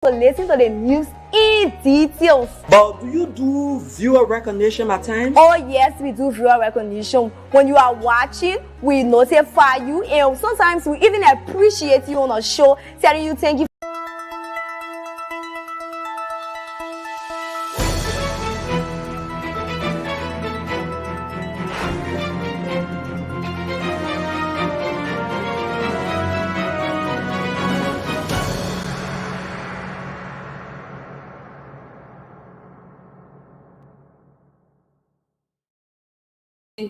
to listen to the news in details. But do you do viewer recognition at times? Oh yes, we do viewer recognition. When you are watching, we notify you, and sometimes we even appreciate you on a show, telling you thank you.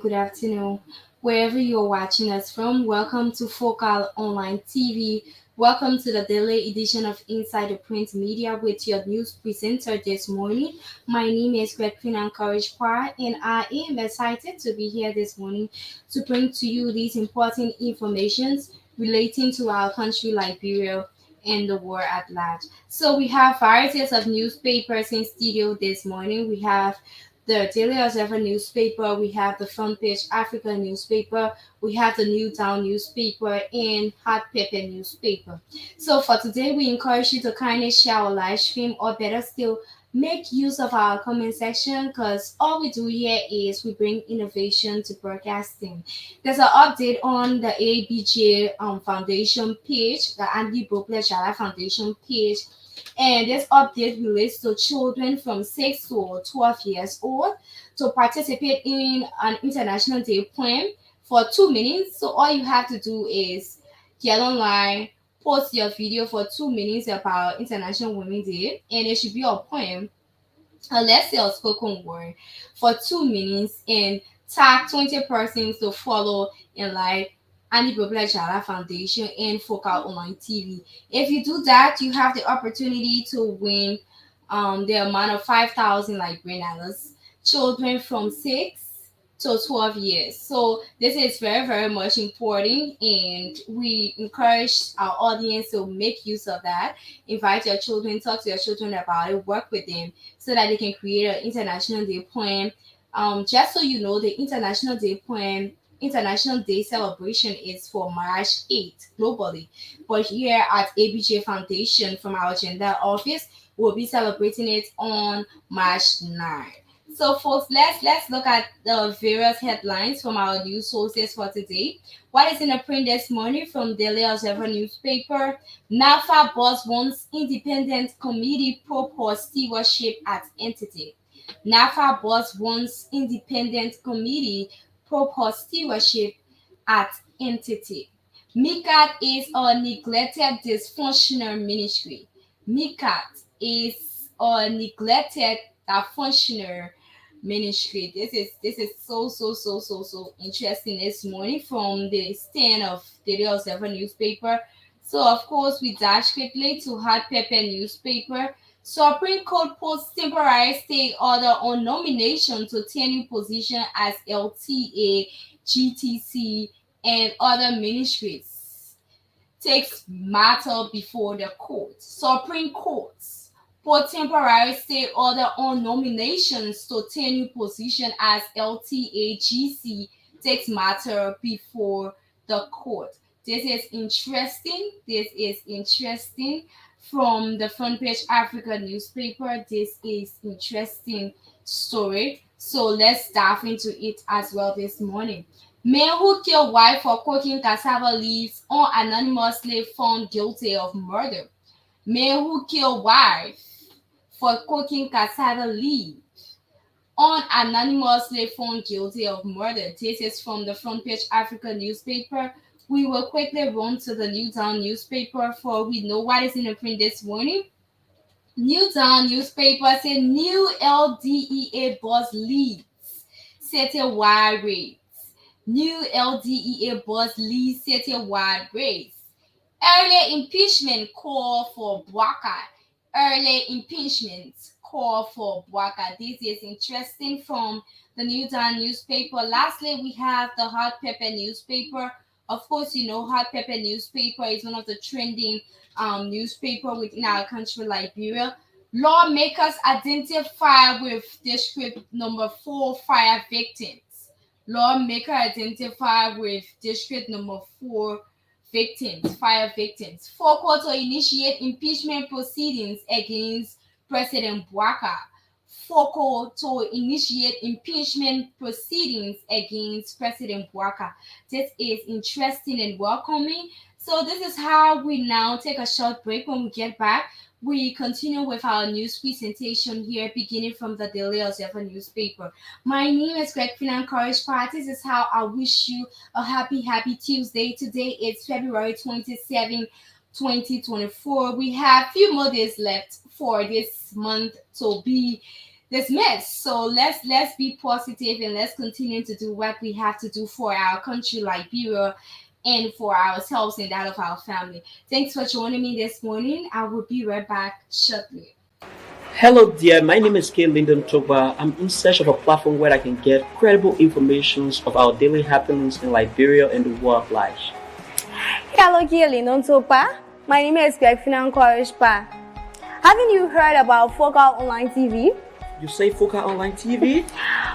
Good afternoon. Wherever you're watching us from, welcome to Focal Online TV. Welcome to the daily edition of Inside the Print Media with your news presenter this morning. My name is Queen Courage Par, and I am excited to be here this morning to bring to you these important informations relating to our country, Liberia, and the world at large. So we have varieties of newspapers in studio this morning. We have the Daily Observer newspaper, we have the Front Page Africa newspaper, we have the Newtown newspaper, and Hot Pepper newspaper. So for today, we encourage you to kindly share our live stream, or better still, make use of our comment section, because all we do here is we bring innovation to broadcasting. There's an update on the ABJ Foundation page, the Andy Bokle Jala Foundation page. And this update relates to children from 6 to 12 years old to participate in an International Day poem for 2 minutes. So all you have to do is get online, post your video for 2 minutes about International Women's Day, and it should be a poem, let's say a spoken word, for 2 minutes, and tag 20 persons to follow and like Andy Bobla Jala Foundation and Focal Online TV. If you do that, you have the opportunity to win the amount of 5,000 like green dollars. Children from 6 to 12 years. So this is very, very much important, and we encourage our audience to make use of that. Invite your children, talk to your children about it, work with them so that they can create an International Day poem. Just so you know, the International Day celebration is for March 8th globally. But here at ABJ Foundation, from our gender office, we'll be celebrating it on March 9th. So folks, let's look at the various headlines from our news sources for today. What is in the print this morning from Daily Observer newspaper? NAFA boss wants independent committee propose stewardship at entity. NAFA boss wants independent committee propose stewardship at entity. MICAT is a neglected dysfunctional ministry. MICAT is a neglected dysfunctional ministry. This is so interesting this morning from the stand of Daily Observer newspaper. So of course we dash quickly to Hot Pepper newspaper. Supreme Court posts temporary stay order on nomination to tenure position as LTA, GTC, and other ministries. Takes matter before the court. Supreme Court put temporary stay order on nominations to tenure position as LTA, GC, takes matter before the court. This is interesting. From the Front Page Africa newspaper. This is interesting story. So let's dive into it as well this morning. Man who killed wife for cooking cassava leaves unanimously found guilty of murder. Man who killed wife for cooking cassava leaves unanimously found guilty of murder. This is from the Front Page Africa newspaper. We will quickly run to the Newtown newspaper for we know what is in the print this morning. Newtown newspaper said new LDEA boss leads citywide raids. New LDEA boss leads citywide raids. Early impeachment call for Bwaka. Early impeachment call for Bwaka. This is interesting from the Newtown newspaper. Lastly, we have the Hot Pepper newspaper. Of course, you know Hot Pepper newspaper is one of the trending newspaper within our country, Liberia. Lawmakers identify with district number 4 fire victims. Lawmaker identify with district number 4 fire victims. Foko to initiate impeachment proceedings against President Bouaka. Foko to initiate impeachment proceedings against President Bouaka. This is interesting and welcoming. So this is how we now take a short break. When we get back, we continue with our news presentation here, beginning from the Daily Observer newspaper. My name is Greg Finan Courage Party. This is how I wish you a happy Tuesday. Today it's February 27, 2024. We have few more days left for this month to be dismissed. So let's be positive and let's continue to do what we have to do for our country, Liberia, and for ourselves and that of our family. Thanks for joining me this morning. I will be right back shortly. Hello, dear. My name is K. Lyndon Toba. I'm in search of a platform where I can get credible information of our daily happenings in Liberia and the world at large. Hello, Lyndon Toba. My name is Greg Finan Courage Pa. Haven't you heard about Focal Online TV? You say Focal Online TV?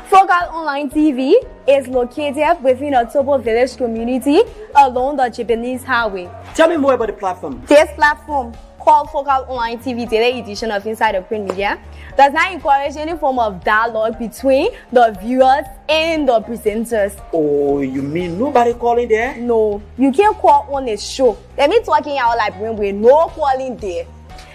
Focal Online TV is located within a Tobo village community along the Japanese highway. Tell me more about the platform. This platform, called Focal Online TV Daily Edition of Inside the Print Media, does not encourage any form of dialogue between the viewers and the presenters. Oh, you mean nobody calling there? No, you can't call on a show. Let me talking out like with no calling there.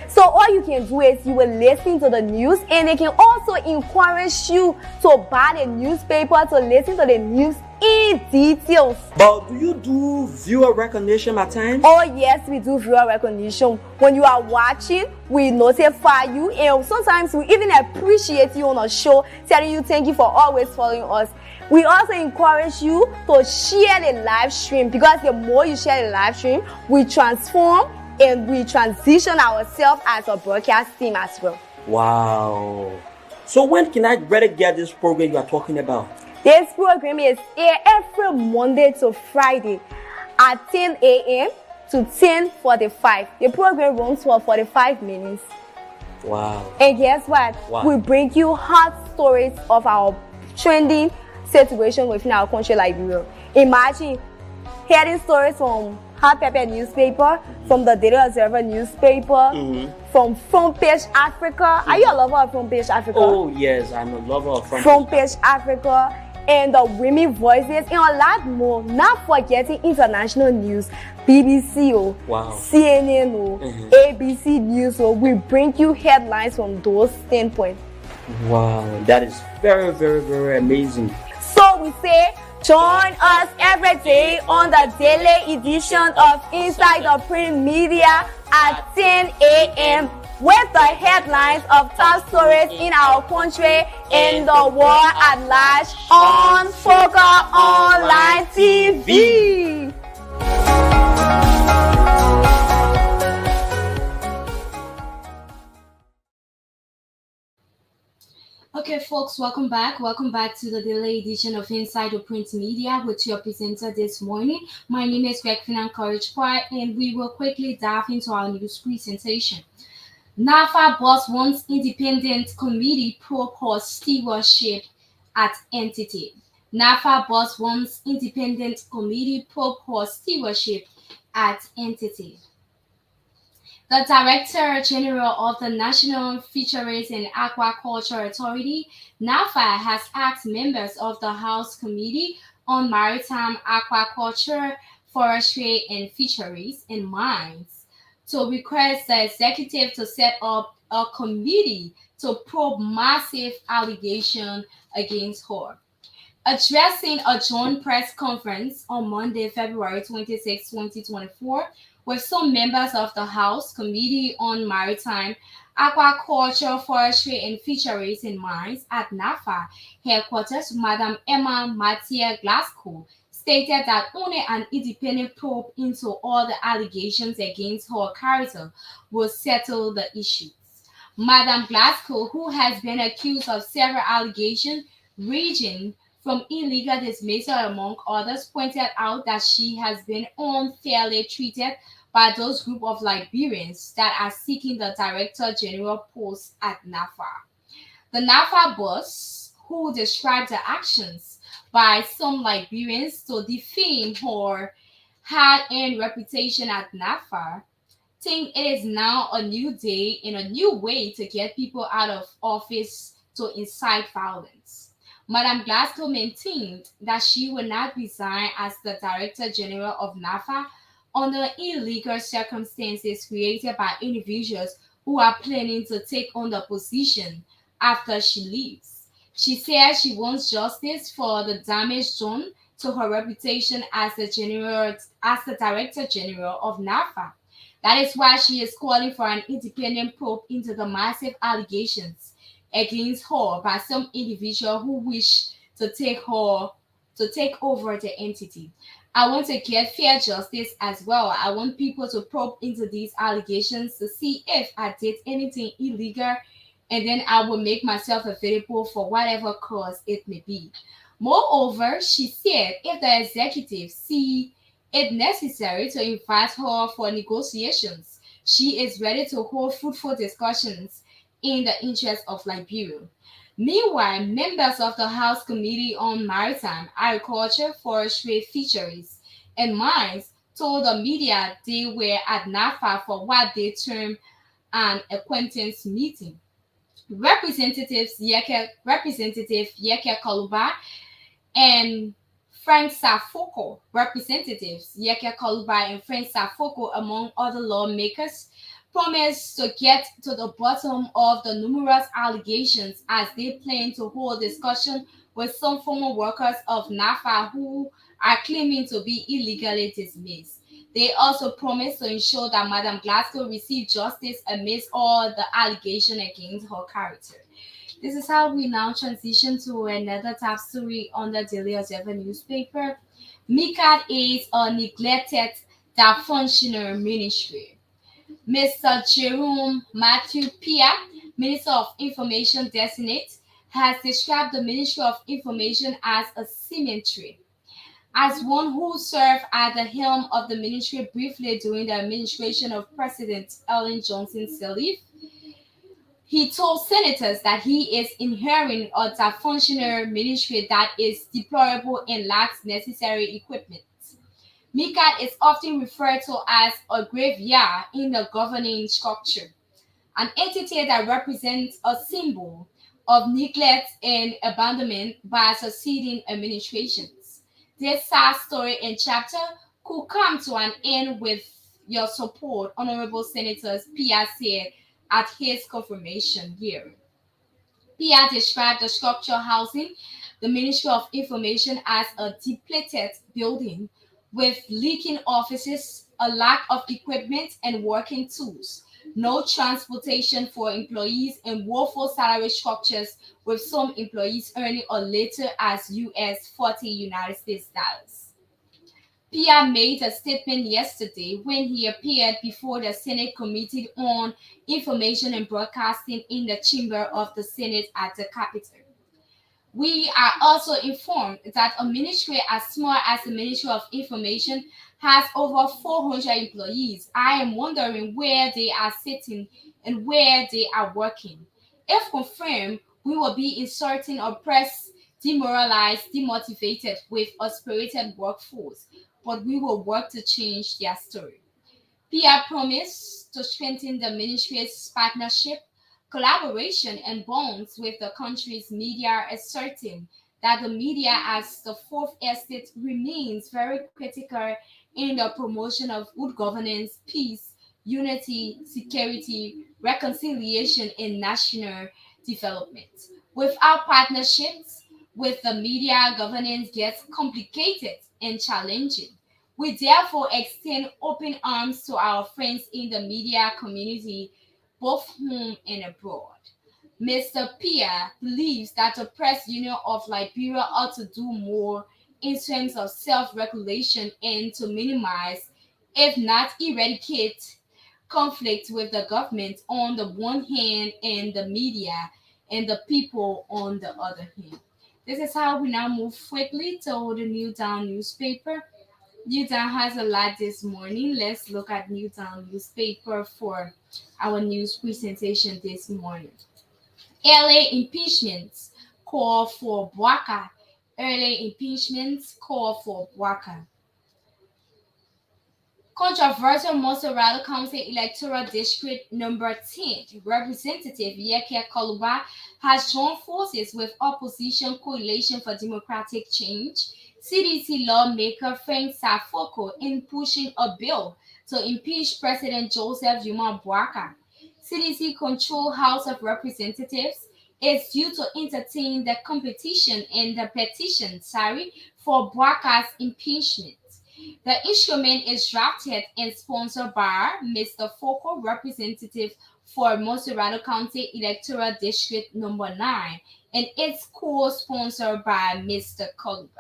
So all you can do is you will listen to the news, and they can also encourage you to buy the newspaper to listen to the news in details. But do you do viewer recognition at times? Oh yes, we do viewer recognition. When you are watching, we notify you, and sometimes we even appreciate you on a show, telling you thank you for always following us. We also encourage you to share the live stream, because the more you share the live stream, we transform and we transition ourselves as a broadcast team as well. Wow. So when can I better get this program you are talking about? This program is aired every Monday to Friday at 10 a.m. to 10:45. The program runs for 45 minutes. Wow. And guess what? Wow. We bring you hot stories of our trending situation within our country, Liberia. Imagine hearing stories from Hot Pepper newspaper, from the Daily Observer newspaper, from Front Page Africa. Are you a lover of Front Page Africa? Oh yes, I'm a lover of Front Page Africa, and the Women Voices, and a lot more. Not forgetting international news, BBC, wow. CNN, ABC News. We bring you headlines from those standpoints. Wow, that is very, very, very amazing. So we say, join us every day on the daily edition of Inside the Print Media at 10 a.m. with the headlines of top stories in our country and the world at large on Focal Online TV. Okay, folks, welcome back. Welcome back to the daily edition of Inside the Print Media with your presenter this morning. My name is Greg Finan Courage Park, and we will quickly dive into our news presentation. NAFA boss wants independent committee propose stewardship at entity. NAFA boss wants independent committee propose stewardship at entity. The Director General of the National Fisheries and Aquaculture Authority, NAFA, has asked members of the House Committee on Maritime Aquaculture, Forestry and Fisheries and Mines to request the executive to set up a committee to probe massive allegations against her. Addressing a joint press conference on Monday, February 26, 2024, with some members of the House Committee on Maritime, Aquaculture, Forestry and Fisheries and Mines at NAFA headquarters, Madam Emma Mathieu Glasgow stated that only an independent probe into all the allegations against her character will settle the issues. Madam Glasgow, who has been accused of several allegations ranging from illegal dismissal among others, pointed out that she has been unfairly treated by those group of Liberians that are seeking the Director General post at NAFA. The NAFA boss, who described the actions by some Liberians to defame her, high-end reputation at NAFA, think it is now a new day and a new way to get people out of office to incite violence. Madame Glasgow maintained that she would not resign as the Director General of NAFA under illegal circumstances created by individuals who are planning to take on the position after she leaves. She said she wants justice for the damage done to her reputation as the Director General of NAFA. That is why she is calling for an independent probe into the massive allegations against her by some individual who wish to take over the entity. I want to get fair justice as well. I want people to probe into these allegations to see if I did anything illegal, and then I will make myself available for whatever cause it may be. Moreover, she said if the executives see it necessary to invite her for negotiations, she is ready to hold fruitful discussions in the interest of Liberia. Meanwhile, members of the House Committee on Maritime, Agriculture, Forestry, Fisheries, and Mines told the media they were at NAFA for what they termed an acquaintance meeting. Representative Yeke Kaluba and Frank Safoko, Representatives Yeke Kaluba and Frank Safoko, among other lawmakers, promised to get to the bottom of the numerous allegations as they plan to hold discussion with some former workers of NAFA who are claiming to be illegally dismissed. They also promised to ensure that Madame Glasgow received justice amidst all the allegations against her character. This is how we now transition to another top story on the Daily Observer newspaper. MICAD is a neglected dysfunctional ministry. Mr. Jerome Matthew Pia, Minister of Information designate, has described the Ministry of Information as a cemetery. As one who served at the helm of the ministry briefly during the administration of President Ellen Johnson Sirleaf, he told senators that he is inheriting a dysfunctional ministry that is deplorable and lacks necessary equipment. MICAD is often referred to as a graveyard in the governing structure, an entity that represents a symbol of neglect and abandonment by succeeding administrations. This sad story and chapter could come to an end with your support, Honorable Senators, Pia said at his confirmation hearing. Pia described the structure housing the Ministry of Information as a depleted building with leaking offices, a lack of equipment and working tools, no transportation for employees, and woeful salary structures with some employees earning as little as US 40 United States dollars. Pia made a statement yesterday when he appeared before the Senate Committee on Information and Broadcasting in the chamber of the Senate at the Capitol. We are also informed that a ministry as small as the Ministry of Information has over 400 employees. I am wondering where they are sitting and where they are working. If confirmed, we will be inserting oppressed, demoralized, demotivated with a spirited workforce, but we will work to change their story. Pia promised to strengthen the ministry's partnership, collaboration, and bonds with the country's media, asserting that the media, as the fourth estate, remains very critical in the promotion of good governance, peace, unity, security, reconciliation, and national development. Without partnerships with the media, governance gets complicated and challenging. We therefore extend open arms to our friends in the media community, both home and abroad. Mr. Pia believes that the Press Union of Liberia ought to do more in terms of self-regulation and to minimize, if not eradicate, conflict with the government on the one hand and the media and the people on the other hand. This is how we now move quickly to the Newtown newspaper. Newtown has a lot this morning. Let's look at Newtown newspaper for our news presentation this morning. LA impeachments call for Bwaka. Early impeachments call for Bwaka. Controversial Montserrat County Electoral District Number 10 Representative Yeke Koluba has joined forces with Opposition Coalition for Democratic Change, CDC lawmaker Frank Safoko in pushing a bill to impeach President Joseph Yuma Boaka. CDC controlled House of Representatives is due to entertain the competition in the petition, for Boaka's impeachment. The instrument is drafted and sponsored by Mr. Foko, representative for Montserrat County Electoral District Number 9, and it's co-sponsored by Mr. Koluba.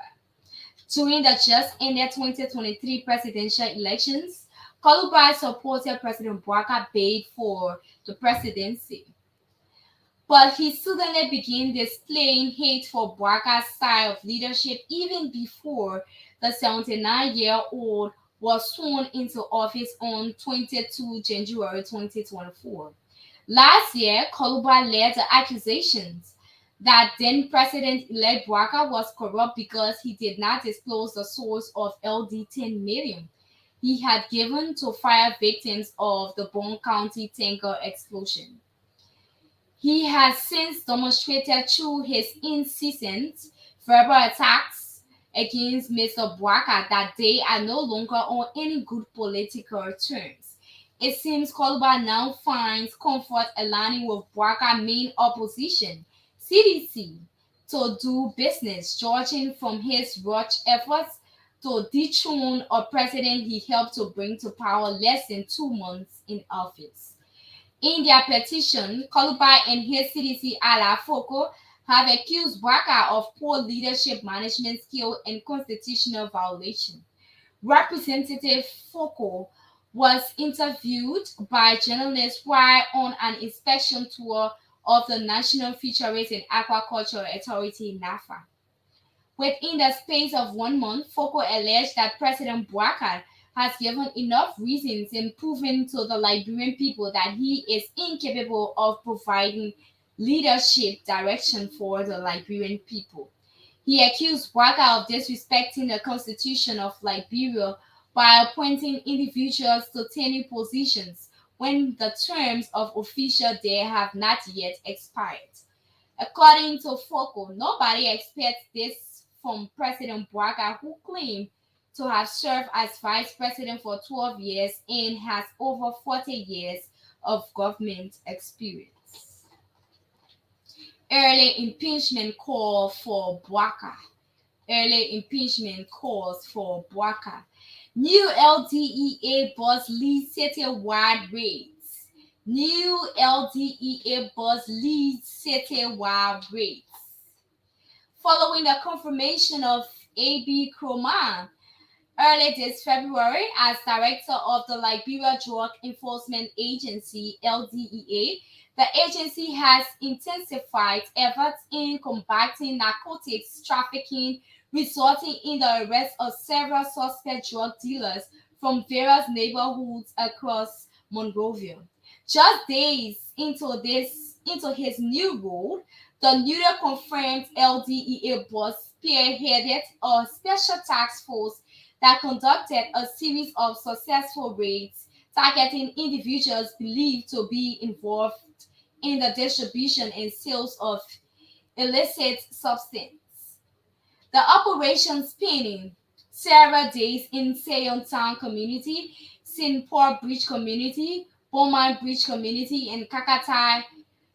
During the just ended 2023 presidential elections, Koluba supported President Boaka bid for the presidency. But he suddenly began displaying hate for Boaka's style of leadership even before the 79-year-old was sworn into office on 22 January 2024. Last year, Koluba led the accusations that then President-elect Boaka was corrupt because he did not disclose the source of LD 10 million he had given to fire victims of the Bone County tanker explosion. He has since demonstrated through his incessant verbal attacks against Mr. Boaka that they are no longer on any good political terms. It seems Koluba now finds comfort aligning with Boaka's main opposition, CDC, to do business, judging from his rough efforts to dethrone a president he helped to bring to power less than 2 months in office. In their petition, Koluba and his CDC ally Foko have accused Boaka of poor leadership management skill and constitutional violation. Representative Foko was interviewed by journalists while on an inspection tour of the National Fisheries and Aquaculture Authority (NAFA). Within the space of 1 month, Foko alleged that President Boaka has given enough reasons and proven to the Liberian people that he is incapable of providing leadership direction for the Liberian people. He accused Boaka of disrespecting the Constitution of Liberia by appointing individuals to tenure positions when the terms of official there have not yet expired. According to Foko, nobody expects this from President Boaka, who claimed to have served as vice president for 12 years and has over 40 years of government experience. Early impeachment call for Boaka. Early impeachment calls for Boaka. New LDEA boss leads citywide raids. New LDEA boss leads citywide raids. Following the confirmation of A.B. Kroman early this February as director of the Liberia Drug Enforcement Agency (LDEA), the agency has intensified efforts in combating narcotics trafficking, resulting in the arrest of several suspect drug dealers from various neighborhoods across Monrovia. Just days into his new role, the newly confirmed LDEA boss spearheaded a special task force that conducted a series of successful raids targeting individuals believed to be involved in the distribution and sales of illicit substance. The operation spanning several days in Sion Town community, Sinport Bridge community, Bowman Bridge community, and Kakatai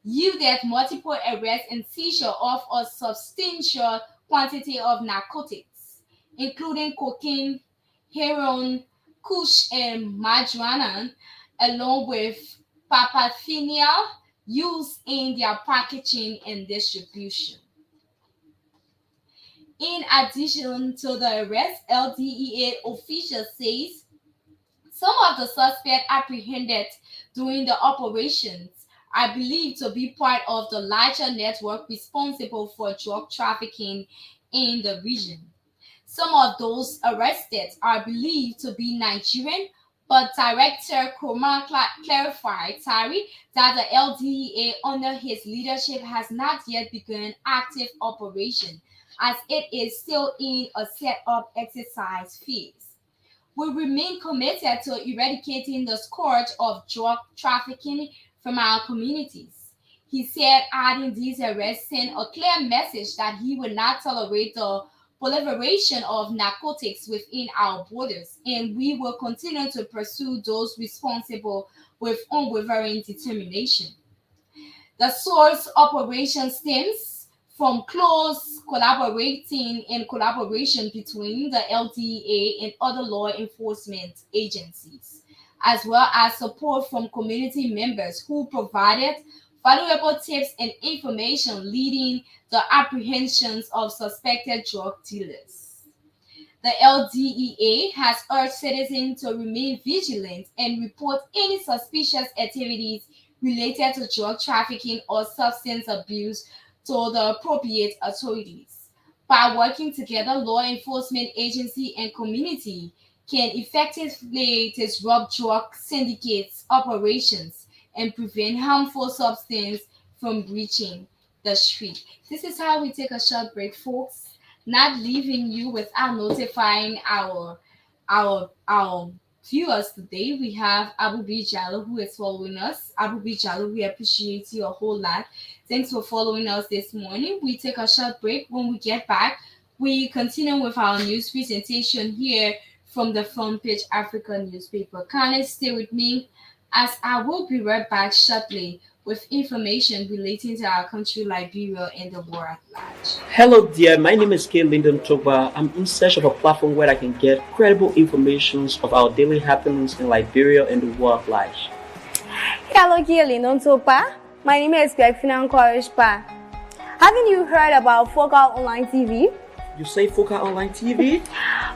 yielded multiple arrests and seizure of a substantial quantity of narcotics, including cocaine, heroin, kush, and marijuana, along with paraphernalia used in their packaging and distribution. In addition to the arrest, LDEA officials says some of the suspects apprehended during the operations are believed to be part of the larger network responsible for drug trafficking in the region. Some of those arrested are believed to be Nigerian, but Director Kroma clarified, that the LDEA under his leadership has not yet begun active operation, as it is still in a set-up exercise phase. we remain committed to eradicating the scourge of drug trafficking from our communities. He said, adding these arrests sent a clear message that he would not tolerate the proliferation of narcotics within our borders, and we will continue to pursue those responsible with unwavering determination. The source operation stems from close collaborating and collaboration between the LDA and other law enforcement agencies, as well as support from community members who provided valuable tips and information leading the apprehensions of suspected drug dealers. The LDEA has urged citizens to remain vigilant and report any suspicious activities related to drug trafficking or substance abuse to the appropriate authorities. By working together, law enforcement agency and community can effectively disrupt drug syndicates' operations and prevent harmful substance from reaching the street. This is how we take a short break, folks. Not leaving you without notifying our viewers today. We have Abu B Jallo who is following us. Abu B Jallo, we appreciate you a whole lot. Thanks for following us this morning. We take a short break. When we get back, we continue with our news presentation here from the Front Page Africa newspaper. Kindly stay with me as I will be right back shortly with information relating to our country, Liberia, and the world at large. Hello there, my name is K. Lyndon Toba. I'm in search of a platform where I can get credible information of our daily happenings in Liberia and the world at large. Hello, K. Lyndon Toba. My name is Perfina Korishpa. Haven't you heard about Focal Online TV? You say Focal Online TV?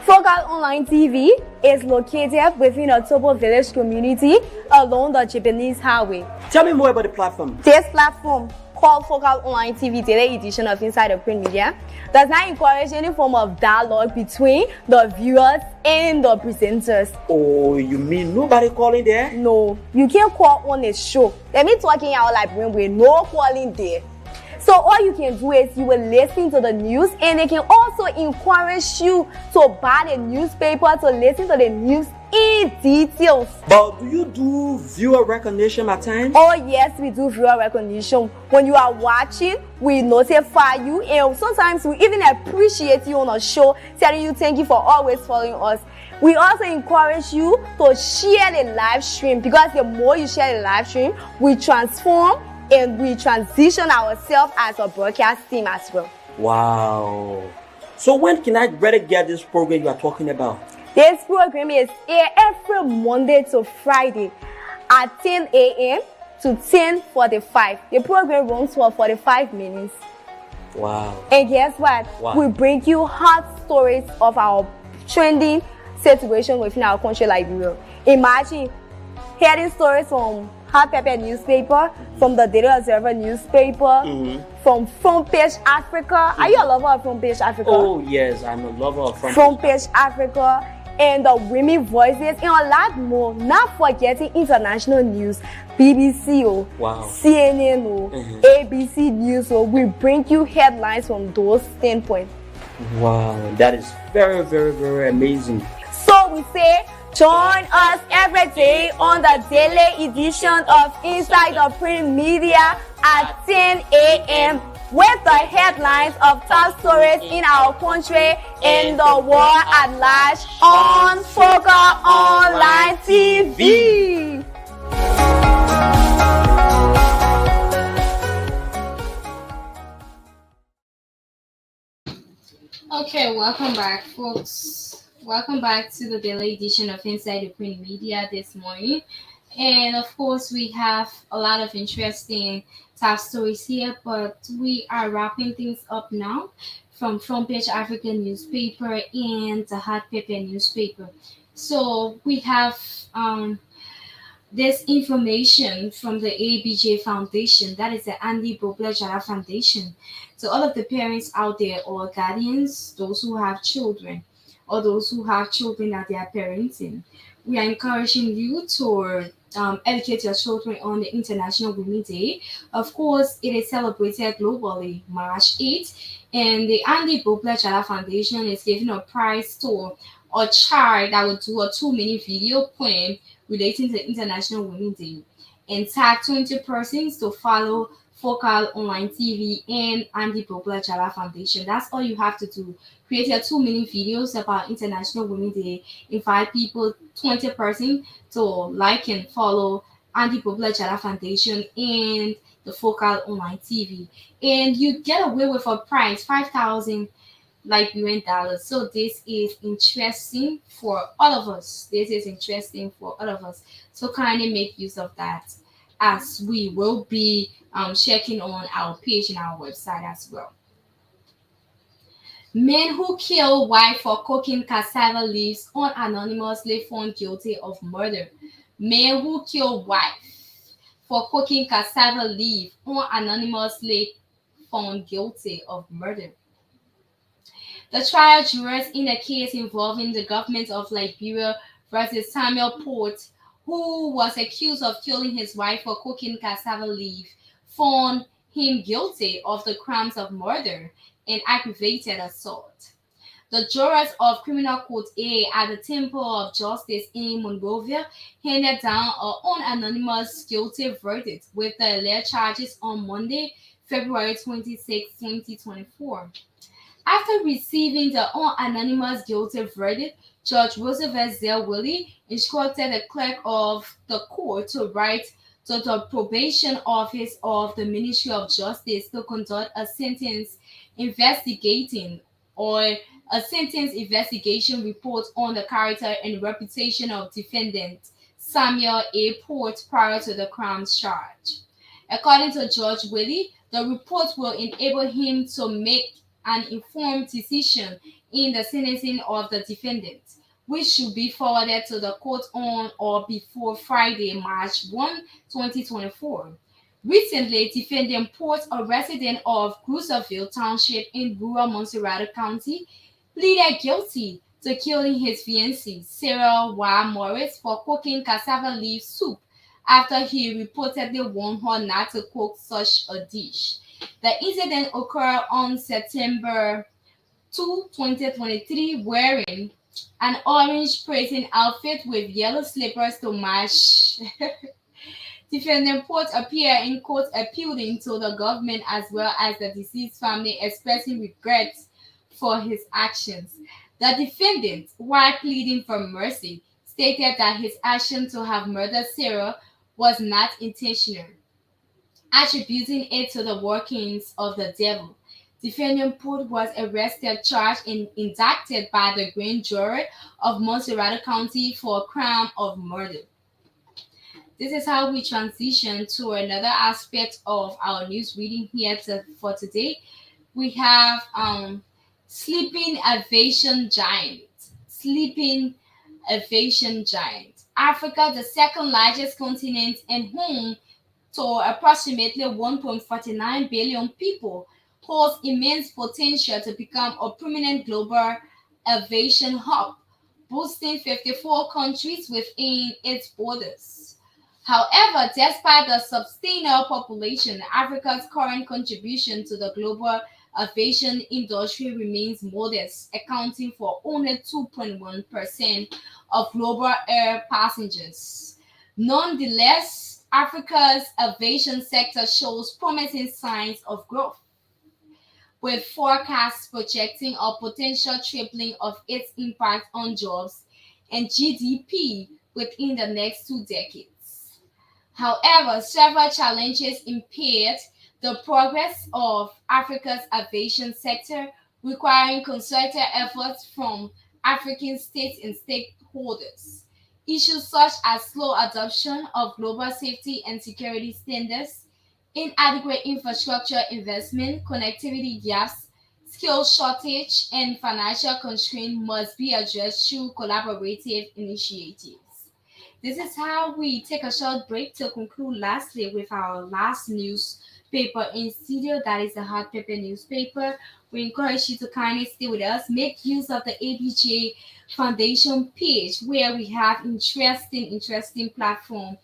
Focal Online TV is located within a Tobo village community along the Japanese highway. Tell me more about the platform. This platform, called Focal Online TV Daily Edition of Inside the Print Media, does not encourage any form of dialogue between the viewers and the presenters. Oh, you mean nobody calling there? No, you can't call on a show. Let me talking out like with no calling there. So all you can do is you will listen to the news, and they can also encourage you to buy the newspaper to listen to the news in details. But do you do viewer recognition at times? Oh yes, we do viewer recognition. When you are watching, we notify you, and sometimes we even appreciate you on the show, telling you thank you for always following us. We also encourage you to share the live stream, because the more you share the live stream, we transform and we transition ourselves as a broadcast team as well. Wow. So when can I better get this program you are talking about? This program is aired every Monday to Friday at 10 a.m. to 10:45. The program runs for 45 minutes. Wow. And guess what? Wow. We bring you hot stories of our trending situation within our country, Liberia. Imagine hearing stories from Hot Pepper newspaper, from the Daily Observer newspaper, from Front Page Africa. Are you a lover of Front Page Africa? Oh yes, I'm a lover of Front Page Africa, and the Women Voices, and a lot more. Not forgetting international news, BBC, wow. CNN, ABC News. We bring you headlines from those standpoints. Wow, that is very, very, very amazing. So we say, join us every day on the daily edition of Inside the Print Media at 10 a.m. with the headlines of top stories in our country and the world at large on Focal Online TV. Okay, welcome back, folks. Welcome back to the daily edition of Inside the Print Media this morning. And of course, we have a lot of interesting top stories here, but we are wrapping things up now from Front Page African newspaper and the Hot Pepper newspaper. So we have this information from the ABJ Foundation, that is the Andy Bobler Jara Foundation. So all of the parents out there or guardians, those who have children, or those who have children that they are parenting, we are encouraging you to educate your children on the International Women's Day. Of course, it is celebrated globally March 8th, and the Andy Bobler Jara Foundation is giving a prize to or child that will do a 2-minute video poem relating to International Women's Day and tag 20 persons to follow Focal Online TV and Andy Bobla Jala Foundation. That's all you have to do. Create your 2-minute videos about International Women's Day. Invite people, 20 persons, to like and follow Andy Bobla Jala Foundation and the Focal Online TV. And you get away with a prize, 5,000 Liberian dollars. So this is interesting for all of us. This is interesting for all of us. So kindly make use of that as we will be checking on our page and our website as well. Men who kill wife for cooking cassava leaves unanimously found guilty of murder. Men who kill wife for cooking cassava leaf unanimously found guilty of murder. The trial jurors in a case involving the government of Liberia versus Samuel Port, who was accused of killing his wife for cooking cassava leaf, found him guilty of the crimes of murder and aggravated assault. The jurors of Criminal Court A at the Temple of Justice in Monrovia handed down an unanimous guilty verdict with the alleged charges on Monday, February 26, 2024. After receiving the unanimous guilty verdict, Judge Roosevelt Zell Willie instructed the clerk of the court to write to the probation office of the Ministry of Justice to conduct a sentence investigating or a sentence investigation report on the character and reputation of defendant Samuel A. Port prior to the crimes charge. According to Judge Willie, the report will enable him to make an informed decision in the sentencing of the defendant, which should be forwarded to the court on or before Friday, March 1, 2024. Recently, defendant Port, a resident of Cruiserville Township in rural Montserrat County, pleaded guilty to killing his fiancée, Sarah Y. Morris, for cooking cassava leaf soup after he reportedly warned her not to cook such a dish. The incident occurred on September 2, 2023, wearing an orange prison outfit with yellow slippers to match. Defendant Port appeared in court appealing to the government as well as the deceased family, expressing regrets for his actions. The defendant, while pleading for mercy, stated that his action to have murdered Sarah was not intentional, attributing it to the workings of the devil. Defendant Port was arrested, charged, and indicted by the grand jury of Montserrat County for a crime of murder. This is how we transition to another aspect of our news reading here for today. We have sleeping aviation giant. Sleeping aviation giant. Africa, the second largest continent and home to approximately 1.49 billion people, holds immense potential to become a permanent global aviation hub, boasting 54 countries within its borders. However, despite the substantial population, Africa's current contribution to the global aviation industry remains modest, accounting for only 2.1% of global air passengers. Nonetheless, Africa's aviation sector shows promising signs of growth, with forecasts projecting a potential tripling of its impact on jobs and GDP within the next 2 decades. However, several challenges impaired the progress of Africa's aviation sector, requiring concerted efforts from African states and stakeholders. Issues such as slow adoption of global safety and security standards, inadequate infrastructure investment, connectivity gaps, skill shortage, and financial constraint must be addressed through collaborative initiatives. This is how we take a short break to conclude lastly with our last newspaper in studio, that is the Hot Pepper newspaper. We encourage you to kindly stay with us. Make use of the ABJ Foundation page where we have interesting platform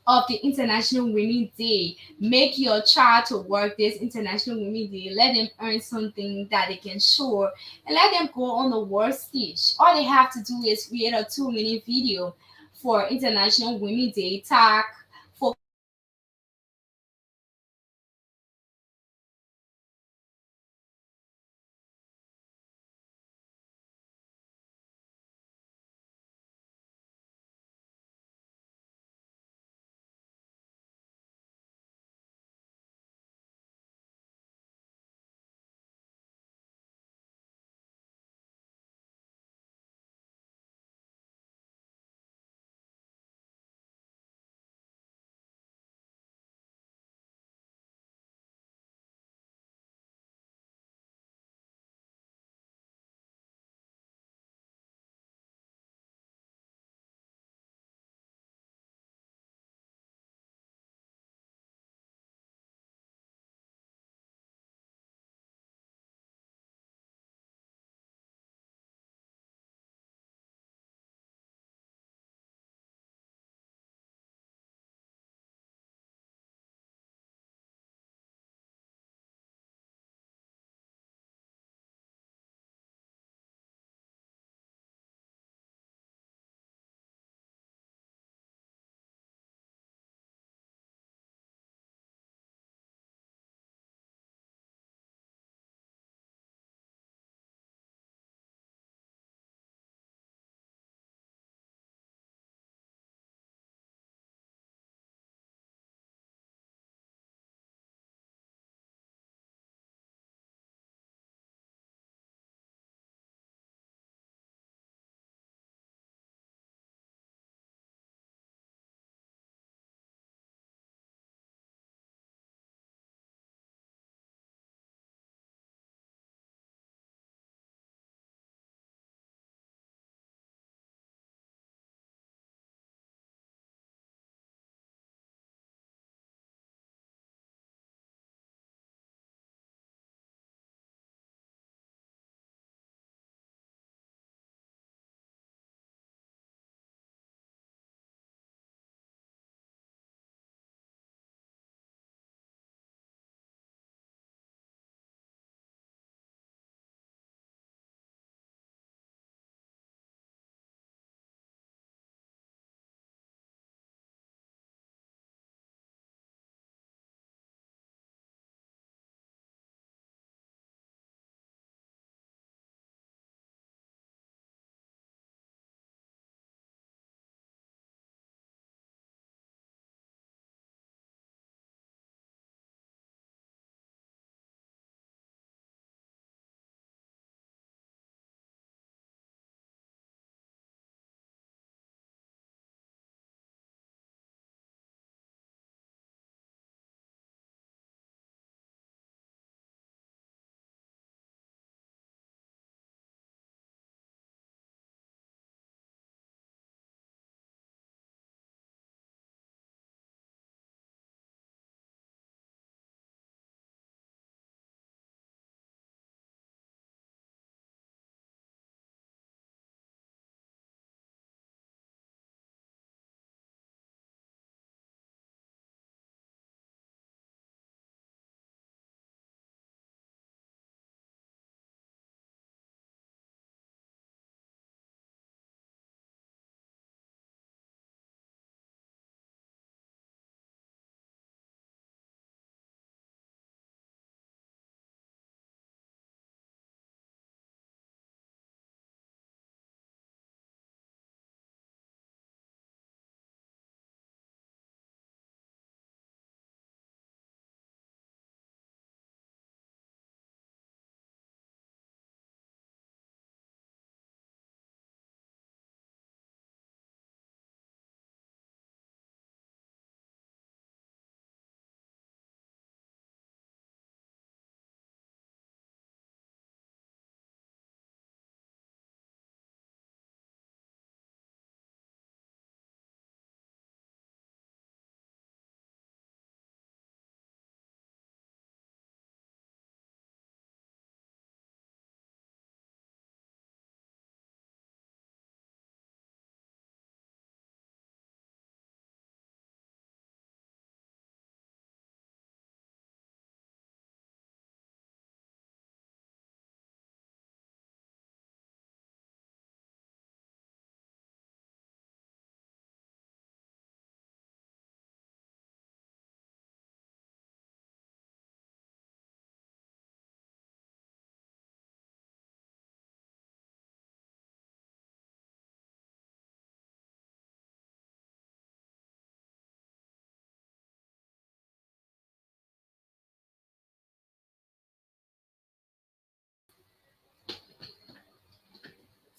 of the International Women's Day. Make your child to work this International Women's Day. Let them earn something that they can show and let them go on the world stage. All they have to do is create a 2 minute video for International Women's Day, tag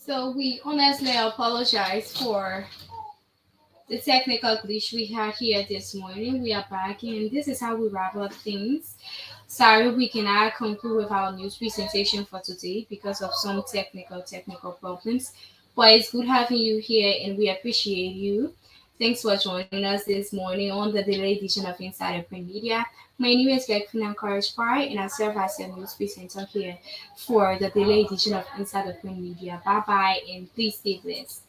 So we honestly apologize for the technical glitch we had here this morning. We are back, and this is how we wrap up things. Sorry, we cannot conclude with our news presentation for today because of some technical problems. But it's good having you here, and we appreciate you. Thanks for joining us this morning on the daily edition of Insider Print Media. My name is Bekfina Courage Bar, and I serve as your news presenter here for the daily edition of Insider Print Media. Bye bye, and please stay blessed.